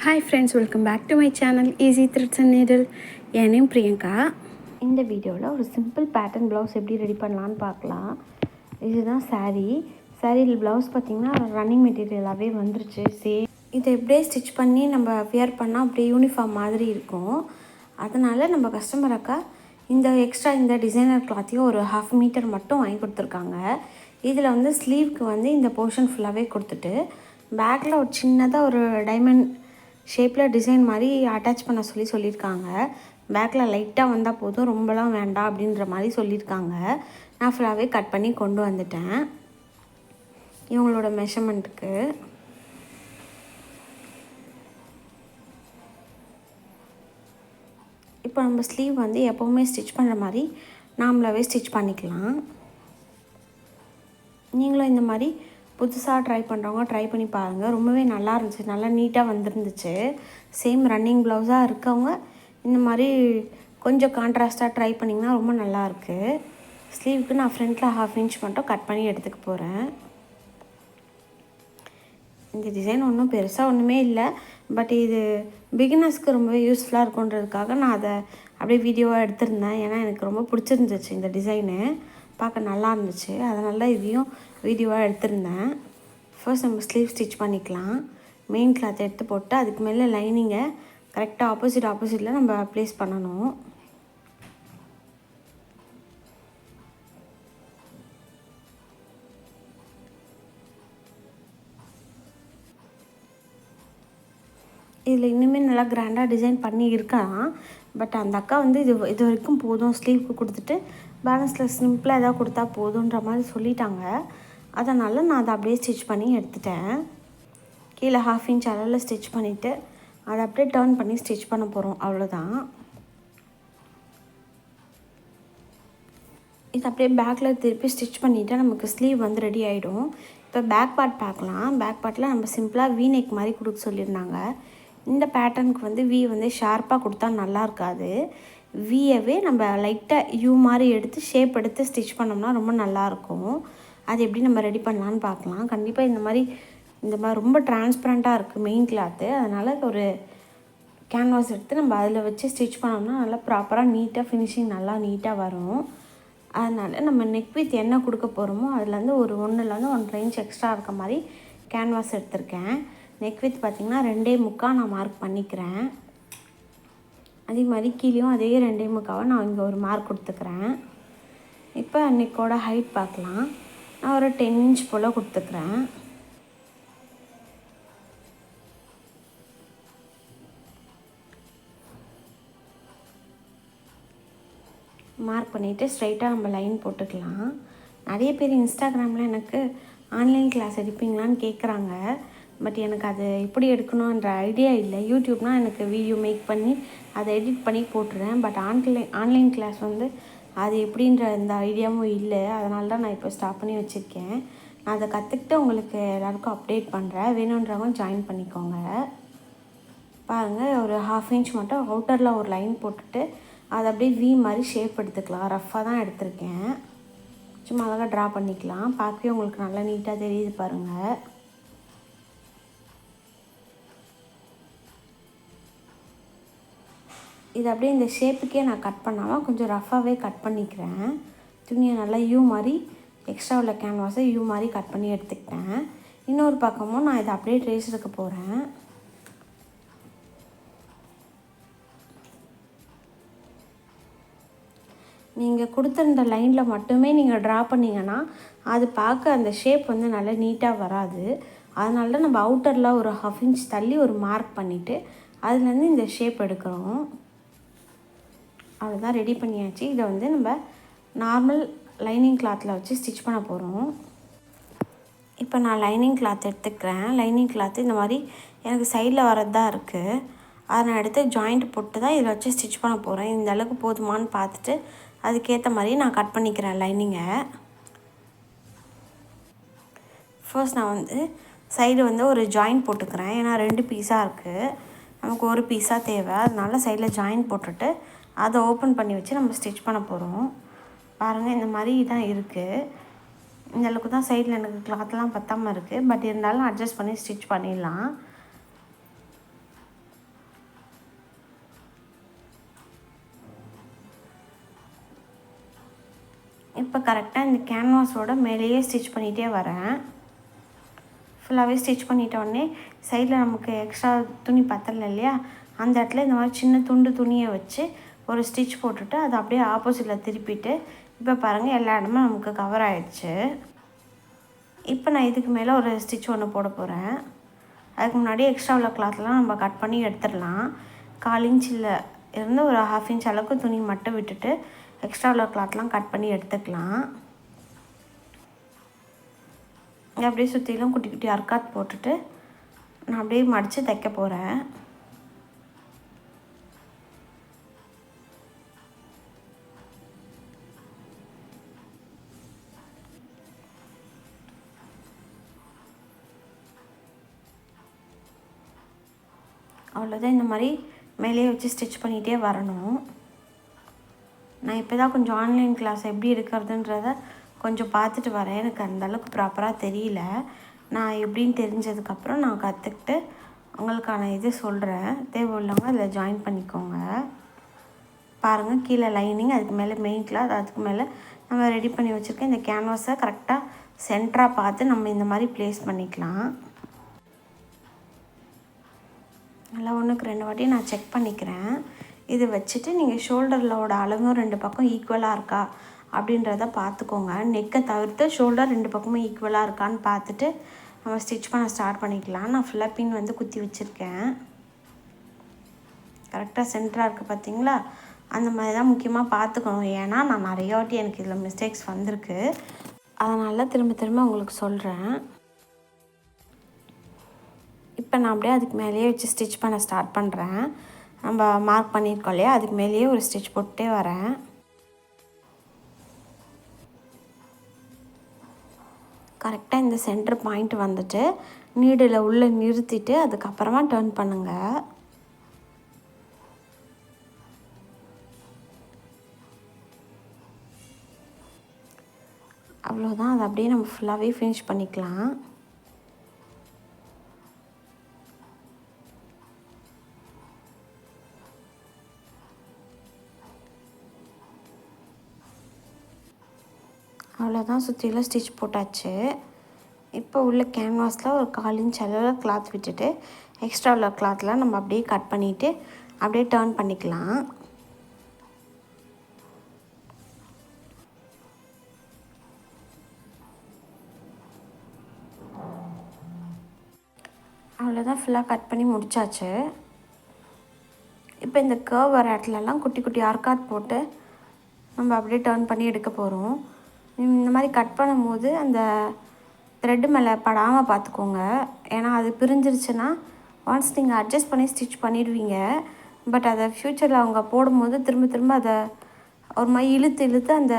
Hi friends, welcome back to my channel easy threads and needle. என் name Priyanka. இந்த வீடியோவில் ஒரு சிம்பிள் பேட்டர்ன் ப்ளவுஸ் எப்படி ரெடி பண்ணலான்னு பார்க்கலாம். இதுதான் சாரியில் ப்ளவுஸ் பார்த்திங்கன்னா ரன்னிங் மெட்டீரியலாகவே வந்துருச்சு. இதை எப்படியே ஸ்டிச் பண்ணி நம்ம வியர் பண்ணால் அப்படியே யூனிஃபார்ம் மாதிரி இருக்கும். அதனால் நம்ம கஸ்டமர் அக்கா இந்த டிசைனர் கிளாத்தையும் ஒரு 1/2 மீட்டர் மட்டும் வாங்கி கொடுத்துருக்காங்க. இதில் வந்து ஸ்லீவ்க்கு வந்து இந்த போர்ஷன் ஃபுல்லாகவே கொடுத்துட்டு பேக்கில் ஒரு சின்னதாக ஒரு டைமண்ட் ஷேப்பில் டிசைன் மாதிரி அட்டாச் பண்ண சொல்லியிருக்காங்க. பேக்கில் லைட்டாக வந்தால் போதும், ரொம்பலாம் வேண்டாம் அப்படின்ற மாதிரி சொல்லியிருக்காங்க. நான் ஃபுல்லாகவே கட் பண்ணி கொண்டு வந்துட்டேன் இவங்களோட மெஷர்மெண்ட்டுக்கு. இப்போ நம்ம ஸ்லீவ் வந்து எப்போவுமே ஸ்டிச் பண்ணுற மாதிரி நாமளாகவே ஸ்டிச் பண்ணிக்கலாம். நீங்களும் இந்த மாதிரி புதுசாக ட்ரை பண்ணுறவங்க ட்ரை பண்ணி பாருங்கள். ரொம்பவே நல்லா இருந்துச்சு, நல்லா நீட்டாக வந்துருந்துச்சு. சேம் ரன்னிங் ப்ளவுஸாக இருக்கவங்க இந்த மாதிரி கொஞ்சம் கான்ட்ராஸ்ட்டாக ட்ரை பண்ணிங்கன்னா ரொம்ப நல்லாயிருக்கு. ஸ்லீவுக்கு நான் ஃப்ரண்ட்டில் 1/2 இன்ச் மட்டும் கட் பண்ணி எடுத்துக்க போகிறேன். இந்த டிசைன் ஒன்றும் பெருசாக ஒன்றுமே இல்லை, பட் இது பிகினர்ஸ்க்கு ரொம்பவே யூஸ்ஃபுல்லாக இருக்குன்றதுக்காக நான் அதை அப்படியே வீடியோவாக எடுத்திருந்தேன். ஏன்னா எனக்கு ரொம்ப பிடிச்சிருந்துச்சு இந்த டிசைனு, பார்க்க நல்லா இருந்துச்சு. அதனால இதையும் வீடியோவாக எடுத்திருந்தேன். ஃபர்ஸ்ட் நம்ம ஸ்லீவ் ஸ்டிச் பண்ணிக்கலாம். மெயின் கிளாத் எடுத்து போட்டு அதுக்கு மேலே லைனிங்கை கரெக்டாக ஆப்போசிட்டில் நம்ம ப்ளேஸ் பண்ணணும். இதில் இன்னுமே நல்லா கிராண்டாக டிசைன் பண்ணி இருக்கலாம். பட் அந்த அக்கா வந்து இது வரைக்கும் போதும், ஸ்லீவ்க்கு கொடுத்துட்டு பேலன்ஸில் சிம்பிளாக எதாவது கொடுத்தா போதுன்ற மாதிரி சொல்லிட்டாங்க. அதனால் நான் அதை அப்படியே ஸ்டிச் பண்ணி எடுத்துட்டேன். கீழே 1/2 இன்ச் அளவில் ஸ்டிச் பண்ணிவிட்டு அதை அப்படியே டர்ன் பண்ணி ஸ்டிச் பண்ண போகிறோம், அவ்வளோதான். இது அப்படியே பேக்கில் திருப்பி ஸ்டிச் பண்ணிவிட்டால் நமக்கு ஸ்லீவ் வந்து ரெடி ஆகிடும். இப்போ பேக் பார்ட் பார்க்கலாம். பேக் பார்ட்டில் நம்ம சிம்பிளாக வி நெக் மாதிரி கொடுக்க சொல்லியிருந்தாங்க. இந்த பேட்டர்னுக்கு வந்து வி வந்து ஷார்ப்பாக கொடுத்தா நல்லா இருக்காது. வியவே நம்ம லைட்டாக யூ மாதிரி எடுத்து ஷேப் எடுத்து ஸ்டிச் பண்ணோம்னா ரொம்ப நல்லாயிருக்கும். அது எப்படி நம்ம ரெடி பண்ணலான்னு பார்க்கலாம். கண்டிப்பாக இந்த மாதிரி ரொம்ப டிரான்ஸ்பரண்ட்டாக இருக்குது மெயின் கிளாத்து. அதனால் ஒரு கேன்வாஸ் எடுத்து நம்ம அதில் வச்சு ஸ்டிச் பண்ணோம்னா நல்லா ப்ராப்பராக நீட்டாக ஃபினிஷிங் நல்லா நீட்டாக வரும். அதனால் நம்ம நெக் வித் என்ன கொடுக்க போகிறோமோ அதுலேருந்து ஒரு 1லேருந்து 1.5 இன்ச் எக்ஸ்ட்ரா இருக்க மாதிரி கேன்வாஸ் எடுத்திருக்கேன். நெக் வித் பார்த்திங்கன்னா 2.25 நான் மார்க் பண்ணிக்கிறேன். அதே மாதிரி கீழேயும் அதே 2.25 நான் இங்கே ஒரு மார்க் கொடுத்துக்கிறேன். இப்போ நெக்கோட ஹைட் பார்க்கலாம். நான் ஒரு 10 இன்ச் போல் கொடுத்துக்கிறேன். மார்க் பண்ணிவிட்டு ஸ்ட்ரைட்டாக நம்ம லைன் போட்டுக்கலாம். நிறைய பேர் இன்ஸ்டாகிராமில் எனக்கு ஆன்லைன் கிளாஸ் எடுப்பீங்களான்னு கேட்குறாங்க. பட் எனக்கு அது எப்படி எடுக்கணுன்ற ஐடியா இல்லை. யூடியூப்னால் எனக்கு வீடியோ மேக் பண்ணி அதை எடிட் பண்ணி போட்டுறேன். பட் ஆன்லைன் கிளாஸ் வந்து அது எப்படின்ற இந்த ஐடியாவும் இல்லை. அதனால தான் நான் இப்போ ஸ்டாப் பண்ணி வச்சுருக்கேன். நான் அதை கற்றுக்கிட்டு உங்களுக்கு எல்லாேருக்கும் அப்டேட் பண்ணுறேன். வேணுன்றவங்க ஜாயின் பண்ணிக்கோங்க. பாருங்கள், ஒரு 1/2 இன்ச் மட்டும் அவுட்டரில் ஒரு லைன் போட்டுட்டு அதை அப்படியே வி மாதிரி ஷேப் எடுத்துக்கலாம். ரஃப்பாக தான் எடுத்திருக்கேன். சும்மா அழகாக ட்ரா பண்ணிக்கலாம். பார்க்கவே உங்களுக்கு நல்லா நீட்டாக தெரியுது பாருங்கள். இது அப்படியே இந்த ஷேப்புக்கே நான் கட் பண்ணாமல் கொஞ்சம் ரஃப்பாகவே கட் பண்ணிக்கிறேன். துணியை நல்லா யூ மாதிரி எக்ஸ்ட்ரா உள்ள கேன்வாஸை யூ மாதிரி கட் பண்ணி எடுத்துக்கிட்டேன். இன்னொரு பக்கமும் நான் இதை அப்படியே ட்ரேஸ் எடுக்க போகிறேன். நீங்கள் கொடுத்துருந்த லைனில் மட்டுமே நீங்கள் ட்ரா பண்ணிங்கன்னா அது பார்க்க அந்த ஷேப் வந்து நல்லா நீட்டாக வராது. அதனால தான் நம்ம அவுட்டரில் ஒரு 1/2 இன்ச் தள்ளி ஒரு மார்க் பண்ணிவிட்டு அதுலேருந்து இந்த ஷேப் எடுக்கிறோம். அவ்வளோதான், ரெடி பண்ணியாச்சு. இதை வந்து நம்ம நார்மல் லைனிங் கிளாத்தில் வச்சு ஸ்டிச் பண்ண போகிறோம். இப்போ நான் லைனிங் கிளாத் எடுத்துக்கிறேன். லைனிங் கிளாத்து இந்த மாதிரி எனக்கு சைடில் வரது தான் இருக்குது. அதை நான் எடுத்து ஜாயிண்ட் போட்டு தான் இதில் வச்சு ஸ்டிச் பண்ண போகிறேன். இந்த அளவுக்கு போதுமானு பார்த்துட்டு அதுக்கேற்ற மாதிரி நான் கட் பண்ணிக்கிறேன் லைனிங்கை. ஃபர்ஸ்ட் நான் வந்து சைடு வந்து ஒரு ஜாயிண்ட் போட்டுக்கிறேன். ஏன்னா 2 பீஸாக இருக்குது, நமக்கு ஒரு பீஸாக தேவை. அதனால சைடில் ஜாயிண்ட் போட்டுட்டு அதை ஓப்பன் பண்ணி வச்சு நம்ம ஸ்டிச் பண்ண போகிறோம். பாருங்கள், இந்த மாதிரி தான் இருக்குது. இந்த அளவுக்கு தான் சைடில் எனக்கு கிளாத்லாம் பத்தாமல் இருக்குது. பட் இருந்தாலும் அட்ஜஸ்ட் பண்ணி ஸ்டிச் பண்ணிடலாம். இப்போ கரெக்டாக இந்த கேன்வாஸோட மேலேயே ஸ்டிச் பண்ணிகிட்டே வரேன். ஃபுல்லாகவே ஸ்டிச் பண்ணிட்டோடனே சைடில் நமக்கு எக்ஸ்ட்ரா துணி பத்தலை இல்லையா, அந்த இடத்துல இந்த மாதிரி சின்ன துணியை வச்சு ஒரு ஸ்டிச் போட்டுட்டு அதை அப்படியே ஆப்போசிட்டில் திருப்பிட்டு இப்போ பாருங்கள் எல்லா இடமும் நமக்கு கவர் ஆகிடுச்சு. இப்போ நான் இதுக்கு மேலே ஒரு ஸ்டிச் ஒன்று போட போகிறேன். அதுக்கு முன்னாடி எக்ஸ்ட்ரா உள்ள கிளாத்லாம் நம்ம கட் பண்ணி எடுத்துடலாம். 1/4 இன்ச்சில் இருந்து ஒரு 1/2 இன்ச் அளவுக்கு துணி மட்டும் விட்டுட்டு எக்ஸ்ட்ரா உள்ள கிளாத்லாம் கட் பண்ணி எடுத்துக்கலாம். அப்படியே சுற்றிலும் குட்டி குட்டி அர்க்காத் போட்டுட்டு நான் அப்படியே மடித்து தைக்க போகிறேன். அவ்வளோதான். இந்த மாதிரி மேலேயே வச்சு ஸ்டிச் பண்ணிகிட்டே வரணும். நான் இப்போ தான் கொஞ்சம் ஆன்லைன் கிளாஸ் எப்படி எடுக்கிறதுன்றத கொஞ்சம் பார்த்துட்டு வரேன். எனக்கு அந்தளவுக்கு ப்ராப்பராக தெரியல. நான் எப்படின்னு தெரிஞ்சதுக்கப்புறம் நான் கற்றுக்கிட்டு உங்களுக்கான இது சொல்கிறேன். தேவை உள்ளவங்க அதில் ஜாயின் பண்ணிக்கோங்க. பாருங்கள், கீழே லைனிங், அதுக்கு மேலே மெயின் கிளாத், அதுக்கு மேலே நம்ம ரெடி பண்ணி வச்சுருக்கேன். இந்த கேன்வாஸை கரெக்டாக சென்டராக பார்த்து நம்ம இந்த மாதிரி ப்ளேஸ் பண்ணிக்கலாம். நல்லா 1க்கு 2 வாட்டி நான் செக் பண்ணிக்கிறேன். இது வச்சுட்டு நீங்கள் ஷோல்டரோட அளவும் 2 பக்கம் ஈக்குவலாக இருக்கா அப்படின்றத பார்த்துக்கோங்க. நெக்கை தவிர்த்து ஷோல்டர் 2 பக்கமும் ஈக்குவலாக இருக்கான்னு பார்த்துட்டு நம்ம ஸ்டிச் பண்ண ஸ்டார்ட் பண்ணிக்கலாம். நான் ஃபுல்லாக பின் வந்து குத்தி வச்சுருக்கேன். கரெக்டாக சென்டராக இருக்குது பார்த்தீங்களா? அந்த மாதிரி தான் முக்கியமாக பார்த்துக்கணும். ஏன்னா நான் நிறைய வாட்டி எனக்கு இதில் மிஸ்டேக்ஸ் வந்திருக்கு. அதனால் திரும்ப உங்களுக்கு சொல்கிறேன். இப்போ நான் அப்படியே அதுக்கு மேலேயே வச்சு ஸ்டிச் பண்ண ஸ்டார்ட் பண்ணுறேன். நம்ம மார்க் பண்ணியிருக்கோம் இல்லையா, அதுக்கு மேலேயே ஒரு ஸ்டிச் போட்டுட்டே வரேன். கரெக்டாக இந்த சென்டர் பாயிண்ட் வந்துட்டு நீடில் உள்ளே நிறுத்திட்டு அதுக்கப்புறமா டர்ன் பண்ணுங்கள். அவ்வளோதான். அதை அப்படியே நம்ம ஃபுல்லாகவே ஃபினிஷ் பண்ணிக்கலாம். அவ்வளோதான், சுற்றிலும் ஸ்டிச் போட்டாச்சு. இப்போ உள்ள கேன்வாஸில் ஒரு 1/4 இன்ச் அளவில் கிளாத் விட்டுட்டு எக்ஸ்ட்ரா உள்ள கிளாத்லாம் நம்ம அப்படியே கட் பண்ணிவிட்டு அப்படியே டர்ன் பண்ணிக்கலாம். அவ்வளோதான், ஃபுல்லாக கட் பண்ணி முடித்தாச்சு. இப்போ இந்த கர்வ் வர இடத்துலலாம் குட்டி குட்டி அர்க்காத் போட்டு நம்ம அப்படியே டர்ன் பண்ணி எடுக்க போகிறோம். இந்த மாதிரி கட் பண்ணும்போது அந்த த்ரெட்டு மேலே படாமல் பார்த்துக்கோங்க. ஏன்னா அது பிரிஞ்சிருச்சுன்னா ஒன்ஸ் நீங்கள் அட்ஜஸ்ட் பண்ணி ஸ்டிச் பண்ணிடுவீங்க. பட் அதை ஃப்யூச்சரில் அவங்க போடும்போது திரும்ப அதை ஒரு மாதிரி இழுத்து அந்த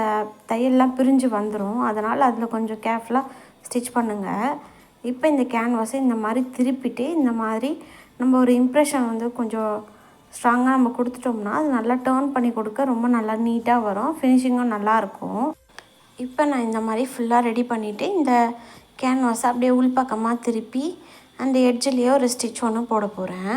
தையல்லாம் பிரிஞ்சு வந்துடும். அதனால் அதில் கொஞ்சம் கேர்ஃபுல்லாக ஸ்டிச் பண்ணுங்கள். இப்போ இந்த கேன்வாஸை இந்த மாதிரி திருப்பிட்டு இந்த மாதிரி நம்ம ஒரு இம்ப்ரெஷன் வந்து கொஞ்சம் ஸ்ட்ராங்காக நம்ம கொடுத்துட்டோம்னா அது நல்லா டர்ன் பண்ணி கொடுக்க ரொம்ப நல்லா நீட்டாக வரும். ஃபினிஷிங்கும் நல்லாயிருக்கும். இப்போ நான் இந்த மாதிரி ஃபுல்லாக ரெடி பண்ணிவிட்டு இந்த கேன்வாஸை அப்படியே உள்பக்கமாக திருப்பி அந்த எட்ஜிலேயே ஒரு ஸ்டிச் ஒன்று போட போகிறேன்.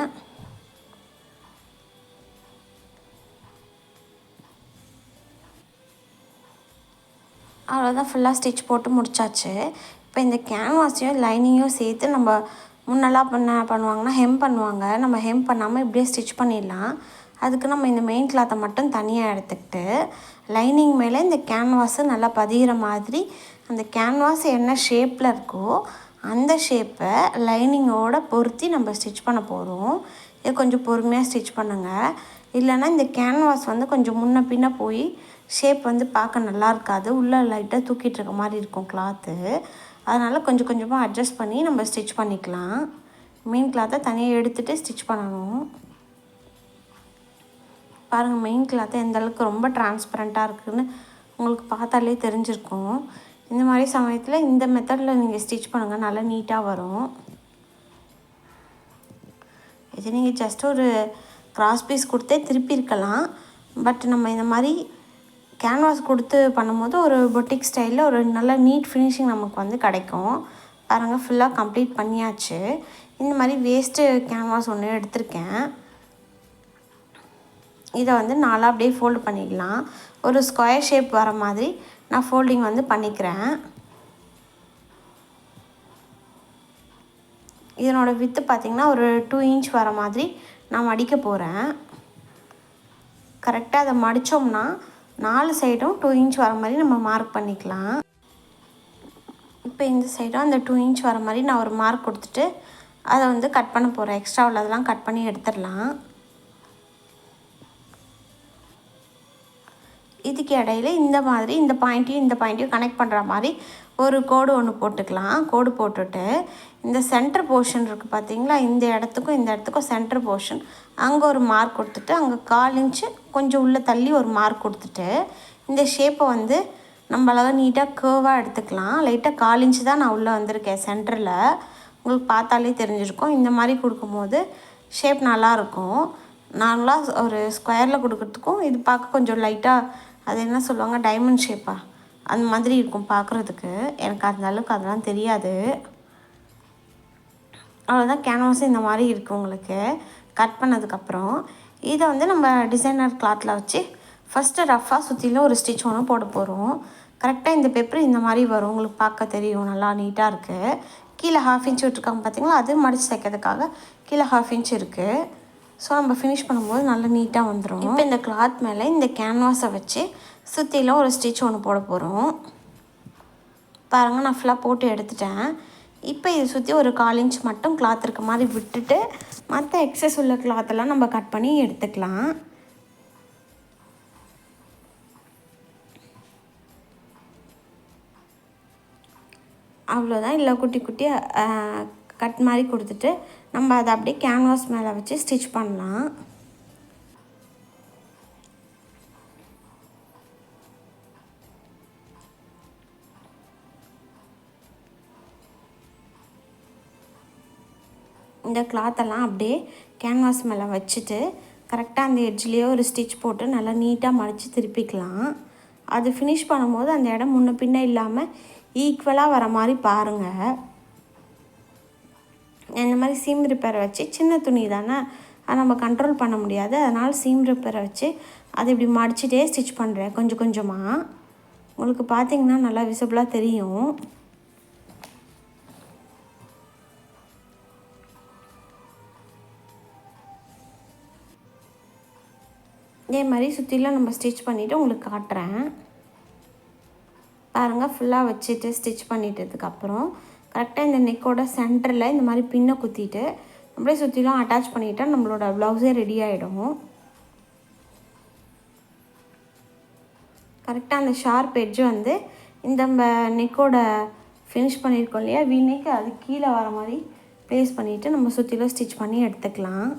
அவ்வளோதான், ஃபுல்லாக ஸ்டிச் போட்டு முடித்தாச்சு. இப்போ இந்த கேன்வாஸையும் லைனிங்கையும் சேர்த்து நம்ம முன்னெல்லாம் பண்ணுவாங்கன்னா ஹெம் பண்ணுவாங்க. நம்ம ஹெம் பண்ணாமல் இப்படியே ஸ்டிச் பண்ணிடலாம். அதுக்கு நம்ம இந்த மெயின் கிளாத்தை மட்டும் தனியாக எடுத்துக்கிட்டு லைனிங் மேலே இந்த கேன்வாஸை நல்லா பதிகிற மாதிரி அந்த கேன்வாஸ் என்ன ஷேப்பில் இருக்கோ அந்த ஷேப்பை லைனிங்கோடு பொருத்தி நம்ம ஸ்டிச் பண்ண போகிறோம். இது கொஞ்சம் பொறுமையாக ஸ்டிச் பண்ணுங்கள். இல்லைன்னா இந்த கேன்வாஸ் வந்து கொஞ்சம் முன்ன பின்ன போய் ஷேப் வந்து பார்க்க நல்லா இருக்காது. உள்ளே லைட்டாக தூக்கிட்டு இருக்க மாதிரி இருக்கும் கிளாத்து. அதனால் கொஞ்சம் கொஞ்சமாக அட்ஜஸ்ட் பண்ணி நம்ம ஸ்டிச் பண்ணிக்கலாம். மெயின் கிளாத்தை தனியாக எடுத்துகிட்டு ஸ்டிச் பண்ணணும். பாருங்கள், மெயின் கிளாத்து எந்த அளவுக்கு ரொம்ப டிரான்ஸ்பரண்ட்டாக இருக்குதுன்னு உங்களுக்கு பார்த்தாலே தெரிஞ்சிருக்கும். இந்த மாதிரி சமயத்தில் இந்த மெத்தடில் நீங்கள் ஸ்டிச் பண்ணுங்கள், நல்லா நீட்டாக வரும். இது நீங்கள் ஜஸ்ட் ஒரு கிராஸ் பீஸ் கொடுத்தே திருப்பி இருக்கலாம். பட் நம்ம இந்த மாதிரி கேன்வாஸ் கொடுத்து பண்ணும்போது ஒரு பொட்டிக் ஸ்டைலில் ஒரு நல்ல நீட் ஃபினிஷிங் நமக்கு வந்து கிடைக்கும். பாருங்கள், ஃபுல்லாக கம்ப்ளீட் பண்ணியாச்சு. இந்த மாதிரி வேஸ்ட்டு கேன்வாஸ் ஒன்று எடுத்திருக்கேன். இதை வந்து நாலாக அப்படியே ஃபோல்டு பண்ணிக்கலாம். ஒரு ஸ்கொயர் ஷேப் வர மாதிரி நான் ஃபோல்டிங் வந்து பண்ணிக்கிறேன். இதனோட வித்து பார்த்திங்கன்னா ஒரு 2 இன்ச் வர மாதிரி நான் மடிக்க போகிறேன். கரெக்டாக அதை மடித்தோம்னா 4 சைடும் 2 இன்ச் வர மாதிரி நம்ம மார்க் பண்ணிக்கலாம். இப்போ இந்த சைடும் அந்த 2 இன்ச் வர மாதிரி நான் ஒரு மார்க் கொடுத்துட்டு அதை வந்து கட் பண்ண போகிறேன். எக்ஸ்ட்ரா உள்ளதெல்லாம் கட் பண்ணி எடுத்துடலாம். இதுக்கு இடையில இந்த மாதிரி இந்த பாயிண்ட்டையும் கனெக்ட் பண்ணுற மாதிரி ஒரு கோடு ஒன்று போட்டுக்கலாம். கோடு போட்டுட்டு இந்த சென்டர் போர்ஷன் இருக்குது பார்த்திங்களா, இந்த இடத்துக்கும் சென்டர் போர்ஷன் அங்கே ஒரு மார்க் கொடுத்துட்டு அங்கே 1/4 இன்ச்சு கொஞ்சம் உள்ளே தள்ளி ஒரு மார்க் கொடுத்துட்டு இந்த ஷேப்பை வந்து நம்ம அழகாக நீட்டாக கேர்வாக எடுத்துக்கலாம். லைட்டாக 1/4 இன்ச்சு தான் நான் உள்ளே வந்திருக்கேன் சென்டரில். உங்களுக்கு பார்த்தாலே தெரிஞ்சிருக்கும். இந்த மாதிரி கொடுக்கும்போது ஷேப் நல்லாயிருக்கும். நார்மலாக ஒரு ஸ்கொயரில் கொடுக்குறதுக்கும் இது பார்க்க கொஞ்சம் லைட்டாக அது என்ன சொல்லுவாங்க, டைமண்ட் ஷேப்பாக அந்த மாதிரி இருக்கும் பார்க்குறதுக்கு. எனக்கு அந்த அளவுக்கு அதெல்லாம் தெரியாது. அவ்வளோதான். கேன்வாஸும் இந்த மாதிரி இருக்குது உங்களுக்கு கட் பண்ணதுக்கப்புறம். இதை வந்து நம்ம டிசைனர் கிளாத்தில் வச்சு ஃபஸ்ட்டு ரஃப்பாக சுற்றிலும் ஒரு ஸ்டிச் ஒன்று போட போகிறோம். கரெக்டாக இந்த பேப்பர் இந்த மாதிரி வரும். உங்களுக்கு பார்க்க தெரியும், நல்லா நீட்டாக இருக்குது. கீழே 1/2 இன்ச் விட்டுருக்காங்க பார்த்திங்களா, அது மடித்து தைக்கிறதுக்காக கீழே 1/2 இன்ச் இருக்குது. ஸோ நம்ம ஃபினிஷ் பண்ணும்போது நல்லா நீட்டாக வந்துடும். இப்போ இந்த கிளாத் மேலே இந்த கேன்வாஸை வச்சு சுற்றிலும் ஒரு ஸ்டிச் ஒன்று போட போகிறோம். பாருங்கள், நான் ஃபுல்லாக போட்டு எடுத்துட்டேன். இப்போ இதை சுற்றி ஒரு 1/4 இன்ச் மட்டும் கிளாத் இருக்க மாதிரி விட்டுட்டு மற்ற எக்ஸஸ் உள்ள கிளாத்தெல்லாம் நம்ம கட் பண்ணி எடுத்துக்கலாம். அவ்வளோதான். இல்லை குட்டி குட்டி கட் மாதிரி கொடுத்துட்டு நம்ம அதை அப்படியே கேன்வாஸ் மேலே வச்சு ஸ்டிச் பண்ணலாம். இந்த கிளாத்தெல்லாம் அப்படியே கேன்வாஸ் மேலே வச்சுட்டு கரெக்டாக அந்த எட்ஜ்லேயே ஒரு ஸ்டிச் போட்டு நல்லா நீட்டாக மடித்து திருப்பிக்கலாம். அது ஃபினிஷ் பண்ணும்போது அந்த இடம் முன்ன பின்ன இல்லாமல் ஈக்குவலாக வர மாதிரி பாருங்கள். இந்த மாதிரி சீம் ரிப்பேரை வச்சு, சின்ன துணி தானே அதை நம்ம கண்ட்ரோல் பண்ண முடியாது, அதனால் சீம் ரிப்பேரை வச்சு அதை இப்படி மடிச்சுட்டே ஸ்டிச் பண்ணுறேன் கொஞ்சம் கொஞ்சமாக. உங்களுக்கு பார்த்திங்கன்னா நல்லா விசிபிளாக தெரியும். இதே மாதிரி சுற்றிலும் நம்ம ஸ்டிச் பண்ணிவிட்டு உங்களுக்கு காட்டுறேன். பாருங்கள், ஃபுல்லாக வச்சுட்டு ஸ்டிச் பண்ணிட்டதுக்கப்புறம் கரெக்டாக இந்த நெக்கோட சென்டரில் இந்த மாதிரி பின்னை குத்திட்டு அப்படியே சுற்றிலும் அட்டாச் பண்ணிவிட்டால் நம்மளோட ப்ளவுஸே ரெடி ஆகிடும். கரெக்டாக அந்த ஷார்ப் எட்ஜு வந்து இந்த நம்ம நெக்கோட ஃபினிஷ் பண்ணியிருக்கோம் இல்லையா, வீநெக்கு அது கீழே வர மாதிரி ப்ளேஸ் பண்ணிவிட்டு நம்ம சுற்றிலும் ஸ்டிச் பண்ணி எடுத்துக்கலாம்.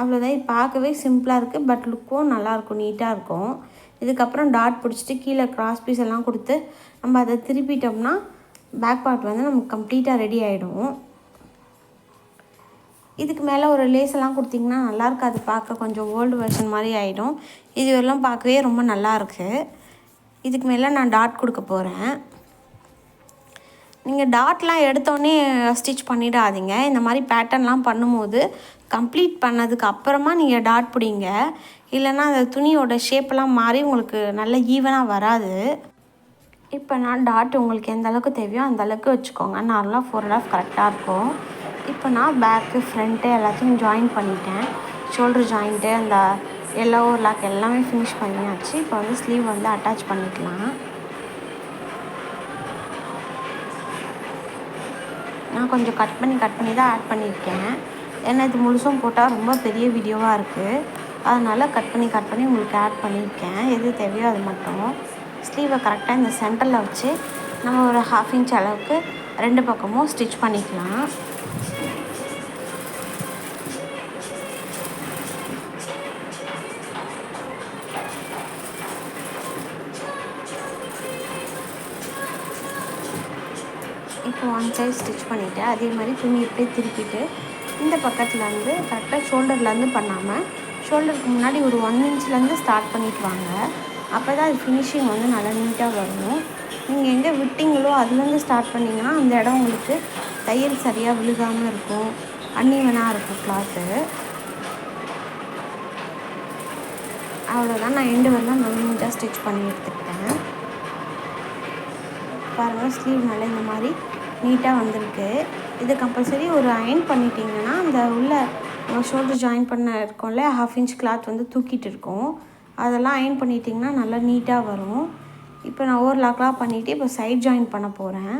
அவ்வளோதான். இது பார்க்கவே சிம்பிளாக இருக்குது, பட் லுக்கும் நல்லாயிருக்கும், நீட்டாக இருக்கும். இதுக்கப்புறம் டாட் பிடிச்சிட்டு கீழே கிராஸ் பீஸ் எல்லாம் கொடுத்து நம்ம அதை திருப்பிட்டோம்னா பேக் பார்ட் வந்து நமக்கு கம்ப்ளீட்டாக ரெடி ஆகிடும். இதுக்கு மேலே ஒரு லேஸ் எல்லாம் கொடுத்திங்கன்னா நல்லாயிருக்கு. அது பார்க்க கொஞ்சம் ஓல்டு வெர்ஷன் மாதிரி ஆகிடும். இது எல்லாம் பார்க்கவே ரொம்ப நல்லாயிருக்கு. இதுக்கு மேலே நான் டாட் கொடுக்க போகிறேன். நீங்கள் டாட்லாம் எடுத்தோடனே ஸ்டிச் பண்ணிடாதீங்க. இந்த மாதிரி பேட்டர்ன்லாம் பண்ணும்போது கம்ப்ளீட் பண்ணதுக்கு அப்புறமா நீங்கள் டாட் பிடிங்க. இல்லைன்னா அந்த துணியோட ஷேப்பெல்லாம் மாறி உங்களுக்கு நல்ல ஈவனாக வராது. இப்போ நான் டாட் உங்களுக்கு எந்த அளவுக்கு தேவையோ அந்த அளவுக்கு வச்சுக்கோங்க. நார்மலாக 4.5 கரெக்டாக இருக்கும். இப்போ நான் பேக்கு ஃப்ரண்ட்டு எல்லாத்தையும் ஜாயின் பண்ணிட்டேன். ஷோல்டர் ஜாயிண்ட்டு அந்த எல்லோ லாக் எல்லாமே ஃபினிஷ் பண்ணியாச்சு. இப்போ வந்து ஸ்லீவ் வந்து அட்டாச் பண்ணிக்கலாம். நான் கொஞ்சம் கட் பண்ணி தான் ஆட் பண்ணியிருக்கேன். ஏன்னா இது முழுசும் போட்டால் ரொம்ப பெரிய வீடியோவாக இருக்குது. அதனால் கட் பண்ணி உங்களுக்கு ஆட் பண்ணியிருக்கேன். எது தேவையோ அது மட்டும். ஸ்லீவை கரெக்டாக இந்த சென்டரில் வச்சு நம்ம ஒரு 1/2 இன்ச் அளவுக்கு 2 பக்கமும் ஸ்டிச் பண்ணிக்கலாம். இப்போ 1 சைடு ஸ்டிச் பண்ணிவிட்டு அதே மாதிரி துணி இப்படியே திருப்பிட்டு இந்த பக்கத்துலேருந்து கரெக்டாக ஷோல்டர்லேருந்து பண்ணாமல் ஷோல்டருக்கு முன்னாடி ஒரு 1 இன்ச்லேருந்து ஸ்டார்ட் பண்ணிட்டு வாங்க. அப்போ தான் அது ஃபினிஷிங் வந்து நல்லா நீட்டாக வரும். நீங்கள் எங்கே விட்டிங்களோ அதுலேருந்து ஸ்டார்ட் பண்ணிங்கன்னா அந்த இடம் உங்களுக்கு தையல் சரியாக விழுகாமல் இருக்கும், அன்ஈவனாக இருக்கும் கிளாத்து. அவ்வளோதான். நான் எண்டு வரலாம் நல்லா நீட்டாக ஸ்டிச் பண்ணி எடுத்துக்கிட்டேன். பாருங்கள், ஸ்லீவ் நல்லா இந்த மாதிரி நீட்டாக வந்திருக்கு. இது கம்பல்சரி ஒரு அயர்ன் பண்ணிட்டீங்கன்னா அந்த உள்ள ஷோல்டர் ஜாயின் பண்ண இருக்கோம்ல, 1/2 இன்ச் கிளாத் வந்து தூக்கிட்டு இருக்கும். அதெல்லாம் அயர்ன் பண்ணிட்டிங்கன்னா நல்லா நீட்டாக வரும். இப்போ நான் ஓவர்லாக்லாம் பண்ணிவிட்டு இப்போ சைட் ஜாயின் பண்ண போகிறேன்.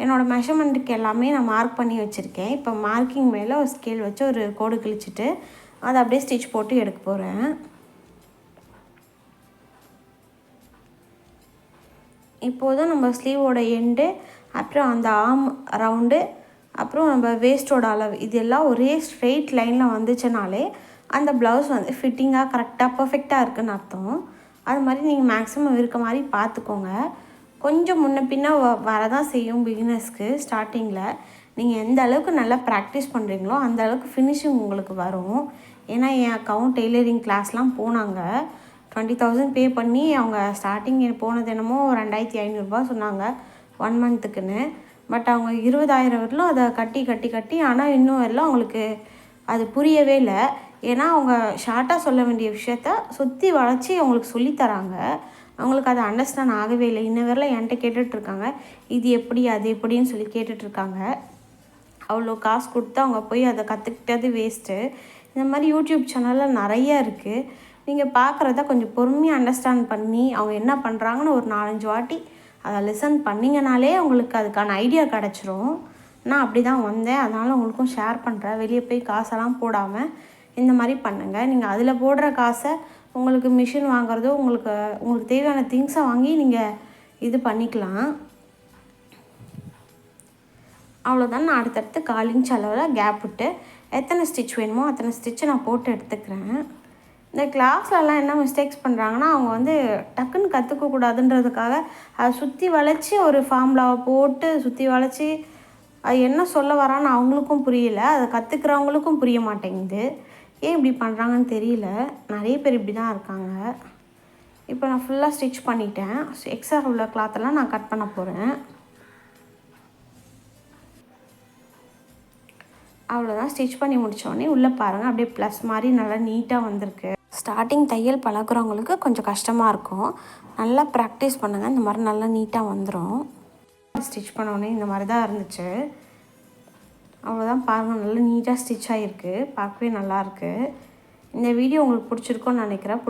என்னோடய மெஷர்மெண்ட்டுக்கு எல்லாமே நான் மார்க் பண்ணி வச்சுருக்கேன். இப்போ மார்க்கிங் மேலே ஒரு ஸ்கேல் வச்சு ஒரு கோடு கிழிச்சிட்டு அதை அப்படியே ஸ்டிச் போட்டு எடுக்க போகிறேன். இப்போதும் நம்ம ஸ்லீவோட எண்டு, அப்புறம் அந்த ஆர்ம் ரவுண்டு, அப்புறம் நம்ம வேஸ்ட்டோட அளவு இதெல்லாம் ஒரே ஸ்ட்ரெயிட் லைனில் வந்துச்சுனாலே அந்த ப்ளவுஸ் வந்து ஃபிட்டிங்காக கரெக்டாக பர்ஃபெக்டாக இருக்குதுன்னு அர்த்தம். அது மாதிரி நீங்கள் மேக்ஸிமம் இருக்க மாதிரி பார்த்துக்கோங்க. கொஞ்சம் முன்ன பின்ன வரதான் செய்யும் பிகினர்ஸ்க்கு ஸ்டார்டிங்கில். நீங்கள் எந்த அளவுக்கு நல்லா ப்ராக்டிஸ் பண்ணுறீங்களோ அந்த அளவுக்கு ஃபினிஷிங் உங்களுக்கு வரும். ஏன்னா என் அக்காவும் டெய்லரிங் கிளாஸ்லாம் போனாங்க. 20,000 பே பண்ணி அவங்க ஸ்டார்டிங் போனது என்னமோ 2,500 சொன்னாங்க 1 மந்த்துக்குன்னு. பட் அவங்க 20,000 வரலும் அதை கட்டி ஆனால் இன்னும் எல்லாம் அவங்களுக்கு அது புரியவே இல்லை. ஏன்னா அவங்க ஷார்ட்டாக சொல்ல வேண்டிய விஷயத்த சுற்றி வளைச்சி அவங்களுக்கு சொல்லித்தராங்க. அவங்களுக்கு அது அண்டர்ஸ்டாண்ட் ஆகவே இல்லை. இன்ன வரையில என்கிட்ட கேட்டுட்ருக்காங்க, இது எப்படி அது எப்படின்னு சொல்லி கேட்டுட்ருக்காங்க. அவ்வளோ காசு கொடுத்து அவங்க போய் அதை கற்றுக்கிட்டது வேஸ்ட்டு. இந்த மாதிரி யூடியூப் சேனலில் நிறையா இருக்குது. நீங்கள் பார்க்குறத கொஞ்சம் பொறுமையாக அண்டர்ஸ்டாண்ட் பண்ணி அவங்க என்ன பண்ணுறாங்கன்னு ஒரு 4-5 வாட்டி அதை லிசன் பண்ணிங்கனாலே உங்களுக்கு அதுக்கான ஐடியா கிடச்சிரும். நான் அப்படி தான் வந்தேன், அதனால் உங்களுக்கும் ஷேர் பண்ணுறேன். வெளியே போய் காசெல்லாம் போடாமல் இந்த மாதிரி பண்ணுங்கள். நீங்கள் அதில் போடுற காசை உங்களுக்கு மிஷின் வாங்குறதோ உங்களுக்கு தேவையான திங்ஸை வாங்கி நீங்கள் இது பண்ணிக்கலாம். அவ்வளோதான். நான் அடுத்தடுத்து 1/4 இன்ச் அளவில் கேப் விட்டு எத்தனை ஸ்டிச் வேணுமோ அத்தனை ஸ்டிச்சை நான் போட்டு எடுத்துக்கிறேன். இந்த கிளாஸ்லலாம் என்ன மிஸ்டேக்ஸ் பண்ணுறாங்கன்னா, அவங்க வந்து டக்குன்னு கற்றுக்கக்கூடாதுன்றதுக்காக அதை சுற்றி வளைச்சி ஒரு ஃபார்முலாவை போட்டு சுற்றி வளைச்சி அது என்ன சொல்ல வரான்னு அவங்களுக்கும் புரியல, அதை கற்றுக்கிறவங்களுக்கும் புரிய மாட்டேங்குது. ஏன் இப்படி பண்ணுறாங்கன்னு தெரியல. நிறைய பேர் இப்படி தான் இருக்காங்க. இப்போ நான் ஃபுல்லாக ஸ்டிச் பண்ணிட்டேன். எக்ஸ்ட்ரா உள்ள கிளாத்தெல்லாம் நான் கட் பண்ண போகிறேன். அவ்வளோதான். ஸ்டிச் பண்ணி முடித்தோடனே உள்ளே பாருங்கள், அப்படியே ப்ளஸ் மாதிரி நல்லா நீட்டாக வந்திருக்கு. ஸ்டார்டிங் தையல் பழகுறவங்களுக்கு கொஞ்சம் கஷ்டமாக இருக்கும். நல்லா ப்ராக்டிஸ் பண்ணுங்கள், இந்த மாதிரி நல்லா நீட்டாக வந்துடும். ஸ்டிச் பண்ணோடனே இந்த மாதிரி தான் இருந்துச்சு. அவ்வளோதான். பாருங்கள், நல்லா நீட்டாக ஸ்டிச் ஆகிருக்கு. பார்க்கவே நல்லாயிருக்கு. இந்த வீடியோ உங்களுக்கு பிடிச்சிருக்கோன்னு நினைக்கிறேன்.